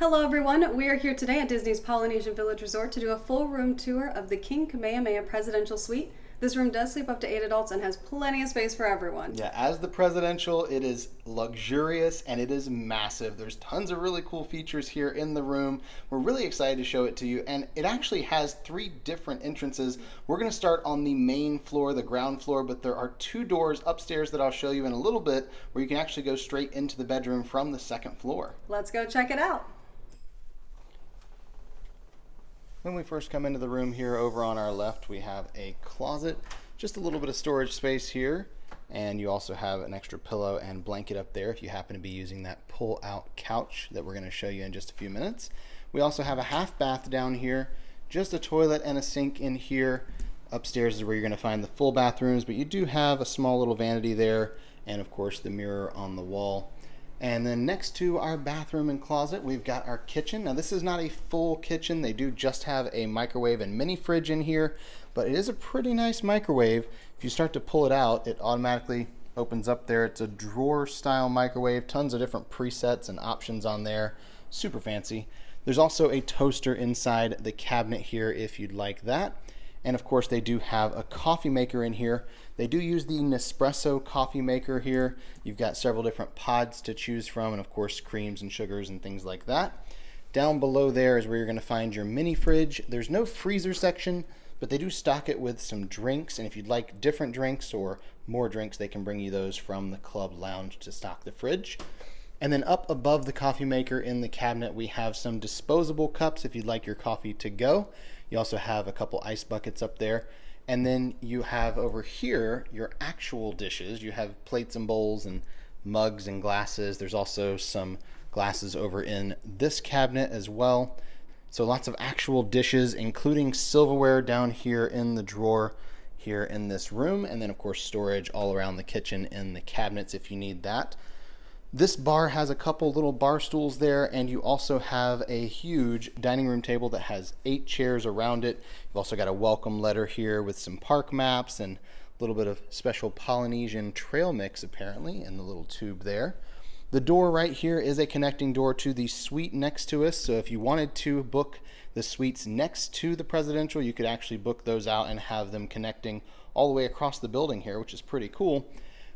Hello everyone, we are here today at Disney's Polynesian Village Resort to do a full room tour of the King Kamehameha Presidential Suite. This room does sleep up to 8 adults and has plenty of space for everyone. Yeah, as the presidential, it is luxurious and it is massive. There's tons of really cool features here in the room. We're really excited to show it to you, and it actually has 3 different entrances. We're going to start on the main floor, the ground floor, but there are 2 doors upstairs that I'll show you in a little bit where you can actually go straight into the bedroom from the 2nd floor. Let's go check it out. When we first come into the room here, over on our left, we have a closet, just a little bit of storage space here, and you also have an extra pillow and blanket up there if you happen to be using that pull-out couch that we're going to show you in just a few minutes. We also have a half bath down here, just a toilet and a sink in here. Upstairs is where you're going to find the full bathrooms, but you do have a small little vanity there, and of course the mirror on the wall. And then next to our bathroom and closet, we've got our kitchen. Now this is not a full kitchen. They do just have a microwave and mini fridge in here, but it is a pretty nice microwave. If you start to pull it out, it automatically opens up there. It's a drawer style microwave, tons of different presets and options on there. Super fancy. There's also a toaster inside the cabinet here if you'd like that. And of course they do have a coffee maker in here. They do use the Nespresso coffee maker here. You've got several different pods to choose from, and of course creams and sugars and things like that. Down below there is where you're going to find your mini fridge. There's no freezer section, but they do stock it with some drinks, and if you'd like different drinks or more drinks, they can bring you those from the club lounge to stock the fridge. And then up above the coffee maker in the cabinet, we have some disposable cups if you'd like your coffee to go. You also have a couple ice buckets up there. And then you have over here your actual dishes. You have plates and bowls and mugs and glasses. There's also some glasses over in this cabinet as well. So lots of actual dishes, including silverware down here in the drawer here in this room. And then of course storage all around the kitchen in the cabinets if you need that. This bar has a couple little bar stools there, and you also have a huge dining room table that has 8 chairs around it. You've also got a welcome letter here with some park maps and a little bit of special Polynesian trail mix apparently in the little tube there. The door right here is a connecting door to the suite next to us, so if you wanted to book the suites next to the presidential, you could actually book those out and have them connecting all the way across the building here, which is pretty cool.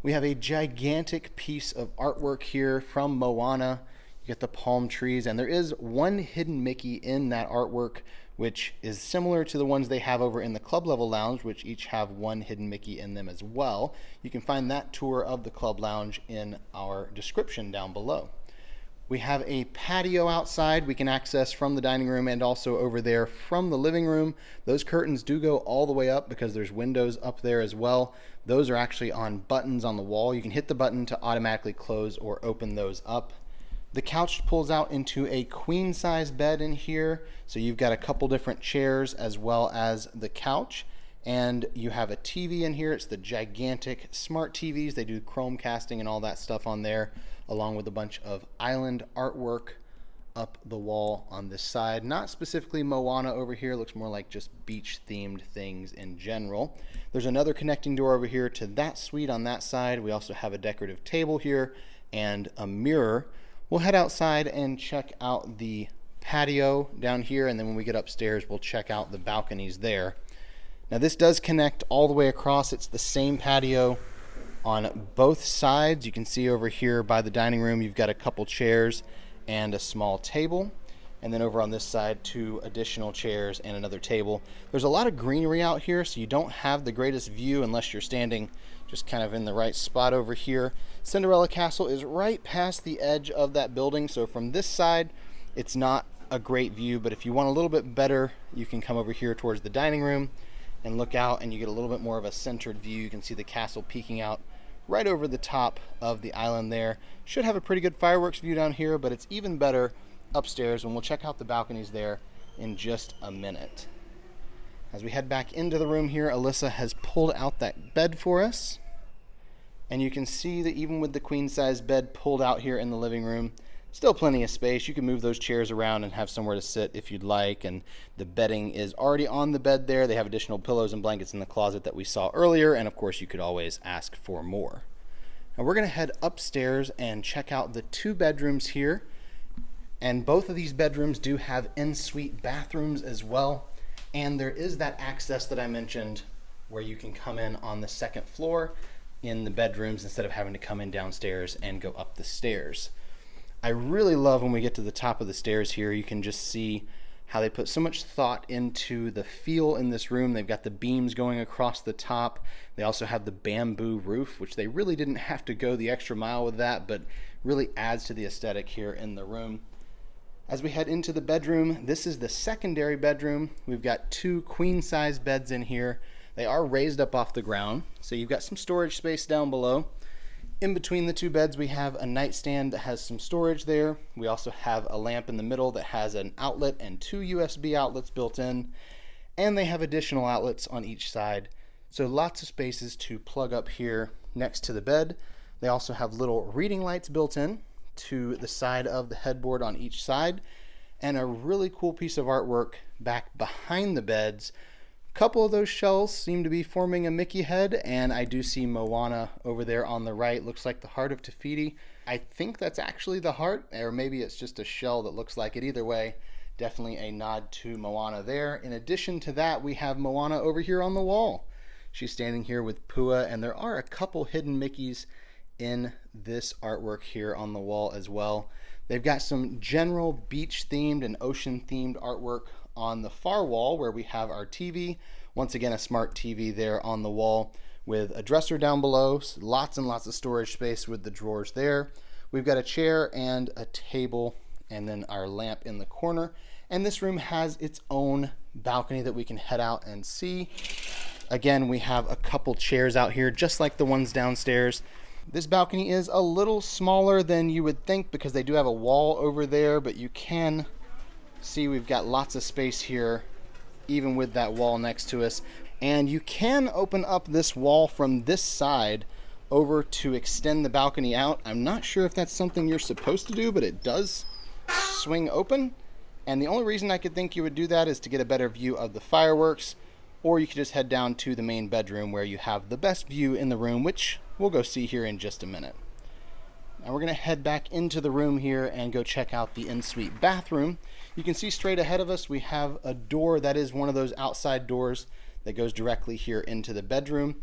We have a gigantic piece of artwork here from Moana. You get the palm trees, and there is one hidden Mickey in that artwork, which is similar to the ones they have over in the club level lounge, which each have one hidden Mickey in them as well. You can find that tour of the club lounge in our description down below. We have a patio outside we can access from the dining room and also over there from the living room. Those curtains do go all the way up because there's windows up there as well. Those are actually on buttons on the wall. You can hit the button to automatically close or open those up. The couch pulls out into a queen size bed in here. So you've got a couple different chairs as well as the couch. And you have a TV in here. It's the gigantic smart TVs. They do Chromecasting and all that stuff on there, along with a bunch of island artwork up the wall on this side. Not specifically Moana over here. It looks more like just beach themed things in general. There's another connecting door over here to that suite on that side. We also have a decorative table here and a mirror. We'll head outside and check out the patio down here, and then when we get upstairs, we'll check out the balconies there. Now this does connect all the way across. It's the same patio on both sides. You can see over here by the dining room, you've got a couple chairs and a small table. And then over on this side, 2 additional chairs and another table. There's a lot of greenery out here, so you don't have the greatest view unless you're standing just kind of in the right spot over here. Cinderella Castle is right past the edge of that building, so from this side, it's not a great view, but if you want a little bit better, you can come over here towards the dining room and look out, and you get a little bit more of a centered view. You can see the castle peeking out right over the top of the island there. Should have a pretty good fireworks view down here, but it's even better upstairs, and we'll check out the balconies there in just a minute. As we head back into the room here, Alyssa has pulled out that bed for us, and you can see that even with the queen size bed pulled out here in the living room, still plenty of space. You can move those chairs around and have somewhere to sit if you'd like, and the bedding is already on the bed there. They have additional pillows and blankets in the closet that we saw earlier, and of course you could always ask for more. Now we're going to head upstairs and check out the 2 bedrooms here. And both of these bedrooms do have en-suite bathrooms as well. And there is that access that I mentioned where you can come in on the second floor in the bedrooms instead of having to come in downstairs and go up the stairs. I really love when we get to the top of the stairs here, you can just see how they put so much thought into the feel in this room. They've got the beams going across the top. They also have the bamboo roof, which they really didn't have to go the extra mile with that, but really adds to the aesthetic here in the room. As we head into the bedroom, this is the secondary bedroom. We've got 2 queen-size beds in here. They are raised up off the ground, so you've got some storage space down below. In between the 2 beds, we have a nightstand that has some storage there. We also have a lamp in the middle that has an outlet and 2 USB outlets built in, and they have additional outlets on each side. So lots of spaces to plug up here next to the bed. They also have little reading lights built in to the side of the headboard on each side, and a really cool piece of artwork back behind the beds. A couple of those shells seem to be forming a Mickey head, and I do see Moana over there on the right. Looks like the heart of Te Fiti. I think that's actually the heart, or maybe it's just a shell that looks like it. Either way, definitely a nod to Moana there. In addition to that, we have Moana over here on the wall. She's standing here with Pua, and there are a couple hidden Mickeys in this artwork here on the wall as well. They've got some general beach themed and ocean themed artwork on the far wall where we have our TV. Once again, a smart TV there on the wall with a dresser down below. So lots and lots of storage space with the drawers there. We've got a chair and a table and then our lamp in the corner. And this room has its own balcony that we can head out and see. Again, we have a couple chairs out here just like the ones downstairs. This balcony is a little smaller than you would think because they do have a wall over there, but you can see we've got lots of space here even with that wall next to us. And you can open up this wall from this side over to extend the balcony out. I'm not sure if that's something you're supposed to do, but it does swing open. And the only reason I could think you would do that is to get a better view of the fireworks, or you could just head down to the main bedroom where you have the best view in the room, which we'll go see here in just a minute. Now we're going to head back into the room here and go check out the en-suite bathroom. You can see straight ahead of us we have a door that is one of those outside doors that goes directly here into the bedroom.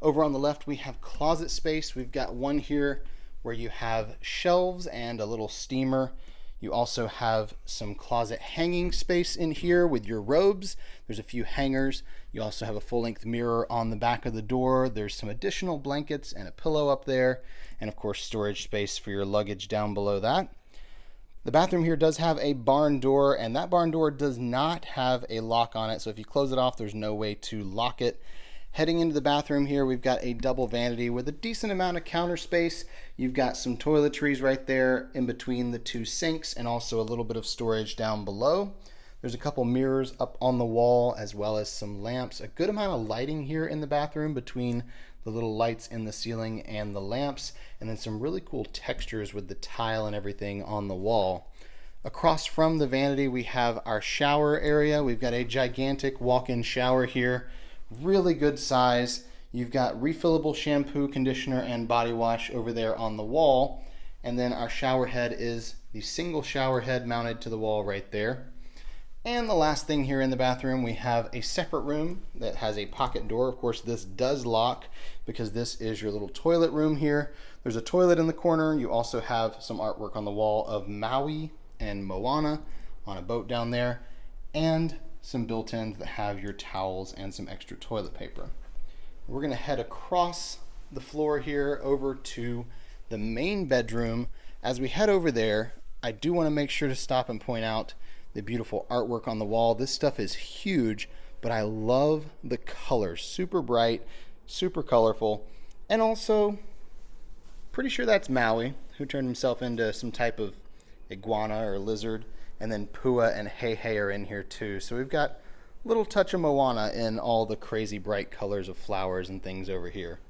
Over on the left we have closet space. We've got one here where you have shelves and a little steamer. You also have some closet hanging space in here with your robes. There's a few hangers. You also have a full-length mirror on the back of the door. There's some additional blankets and a pillow up there. And of course, storage space for your luggage down below that. The bathroom here does have a barn door, and that barn door does not have a lock on it. So if you close it off, there's no way to lock it. Heading into the bathroom here, we've got a double vanity with a decent amount of counter space. You've got some toiletries right there in between the 2 sinks and also a little bit of storage down below. There's a couple mirrors up on the wall as well as some lamps. A good amount of lighting here in the bathroom between the little lights in the ceiling and the lamps, and then some really cool textures with the tile and everything on the wall. Across from the vanity, we have our shower area. We've got a gigantic walk-in shower here. Really good size. You've got refillable shampoo, conditioner, and body wash over there on the wall. And then our shower head is the single shower head mounted to the wall right there. And the last thing here in the bathroom, we have a separate room that has a pocket door. Of course, this does lock because this is your little toilet room here. There's a toilet in the corner. You also have some artwork on the wall of Maui and Moana on a boat down there, and some built-ins that have your towels and some extra toilet paper. We're going to head across the floor here over to the main bedroom. As we head over there, I do want to make sure to stop and point out the beautiful artwork on the wall. This stuff is huge, but I love the colors. Super bright, super colorful, and also pretty sure that's Maui, who turned himself into some type of iguana or lizard. And then Pua and Hei Hei are in here too. So we've got a little touch of Moana in all the crazy bright colors of flowers and things over here.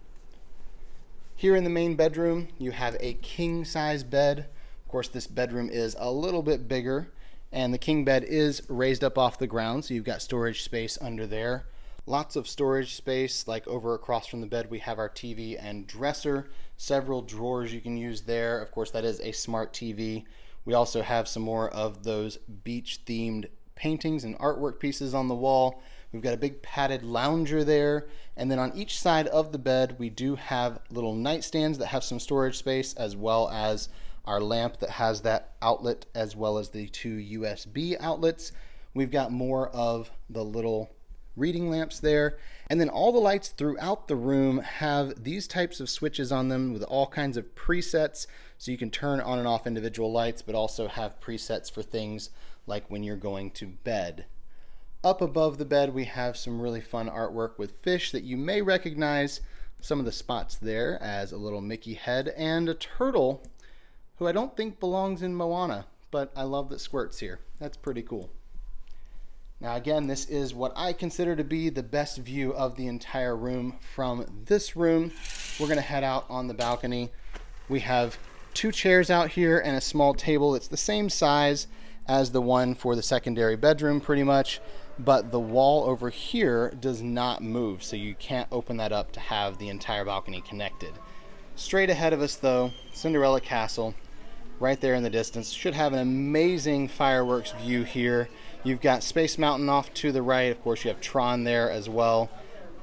Here in the main bedroom, you have a king size bed. Of course, this bedroom is a little bit bigger, and the king bed is raised up off the ground, so you've got storage space under there. Lots of storage space, like over across from the bed we have our TV and dresser. Several drawers you can use there. Of course, that is a smart TV We also have some more of those beach themed paintings and artwork pieces on the wall. We've got a big padded lounger there, and then on each side of the bed we do have little nightstands that have some storage space, as well as our lamp that has that outlet, as well as the 2 USB outlets. We've got more of the little reading lamps there, and then all the lights throughout the room have these types of switches on them with all kinds of presets, so you can turn on and off individual lights, but also have presets for things like when you're going to bed. Up above the bed we have some really fun artwork with fish that you may recognize some of the spots there as a little Mickey head and a turtle who I don't think belongs in Moana, but I love that Squirt's here. That's pretty cool. Now again, this is what I consider to be the best view of the entire room from this room. We're gonna head out on the balcony. We have 2 chairs out here and a small table. It's the same size as the one for the secondary bedroom pretty much, but the wall over here does not move, so you can't open that up to have the entire balcony connected. Straight ahead of us though, Cinderella Castle, right there in the distance. Should have an amazing fireworks view here. You've got Space Mountain off to the right. Of course, you have Tron there as well.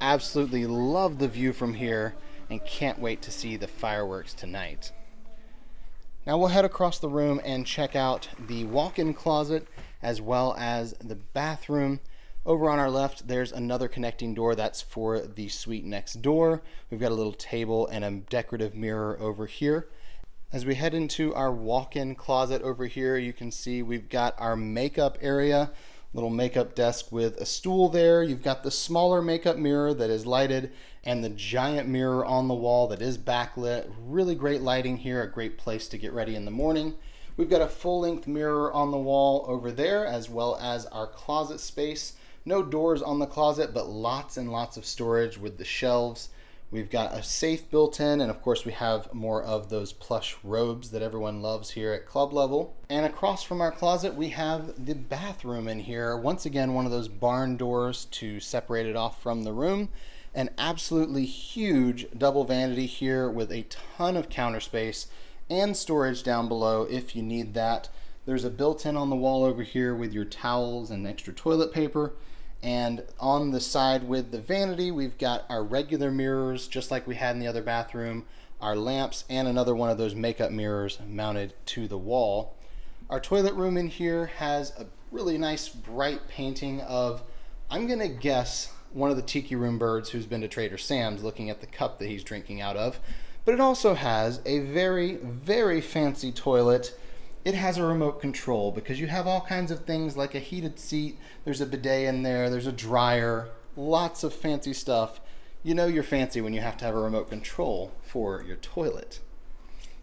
Absolutely love the view from here and can't wait to see the fireworks tonight. Now we'll head across the room and check out the walk-in closet as well as the bathroom. Over on our left, there's another connecting door. That's for the suite next door. We've got a little table and a decorative mirror over here. As we head into our walk-in closet over here, you can see we've got our makeup area, little makeup desk with a stool there. You've got the smaller makeup mirror that is lighted and the giant mirror on the wall that is backlit. Really great lighting here, a great place to get ready in the morning. We've got a full-length mirror on the wall over there, as well as our closet space. No doors on the closet, but lots and lots of storage with the shelves. We've got a safe built in, and of course we have more of those plush robes that everyone loves here at club level. And across from our closet we have the bathroom in here. Once again, one of those barn doors to separate it off from the room. An absolutely huge double vanity here with a ton of counter space and storage down below if you need that. There's a built-in on the wall over here with your towels and extra toilet paper. And on the side with the vanity, we've got our regular mirrors, just like we had in the other bathroom, our lamps, and another one of those makeup mirrors mounted to the wall. Our toilet room in here has a really nice bright painting of, I'm gonna guess, one of the Tiki Room birds who's been to Trader Sam's looking at the cup that he's drinking out of. But it also has a very, very fancy toilet. It has a remote control because you have all kinds of things like a heated seat, there's a bidet in there, there's a dryer, lots of fancy stuff. You know you're fancy when you have to have a remote control for your toilet.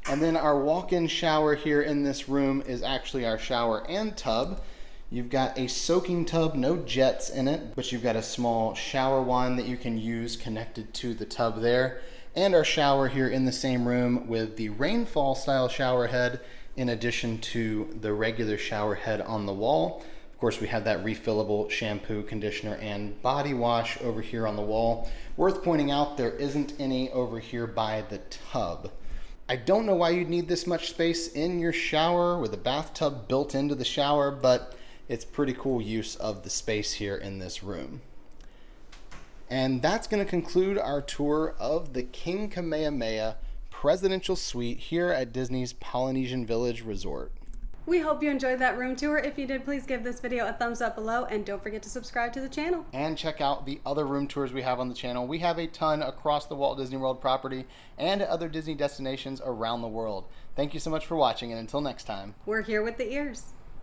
And then our walk-in shower here in this room is actually our shower and tub. You've got a soaking tub, no jets in it, but you've got a small shower wand that you can use connected to the tub there. And our shower here in the same room with the rainfall style shower head in addition to the regular shower head on the wall. Of course, we have that refillable shampoo, conditioner, and body wash over here on the wall. Worth pointing out, there isn't any over here by the tub. I don't know why you'd need this much space in your shower with a bathtub built into the shower, but it's pretty cool use of the space here in this room. And that's going to conclude our tour of the King Kamehameha Presidential Suite here at Disney's Polynesian Village Resort. We hope you enjoyed that room tour. If you did, please give this video a thumbs up below and don't forget to subscribe to the channel. And check out the other room tours we have on the channel. We have a ton across the Walt Disney World property and at other Disney destinations around the world. Thank you so much for watching, and until next time. We're here with the ears.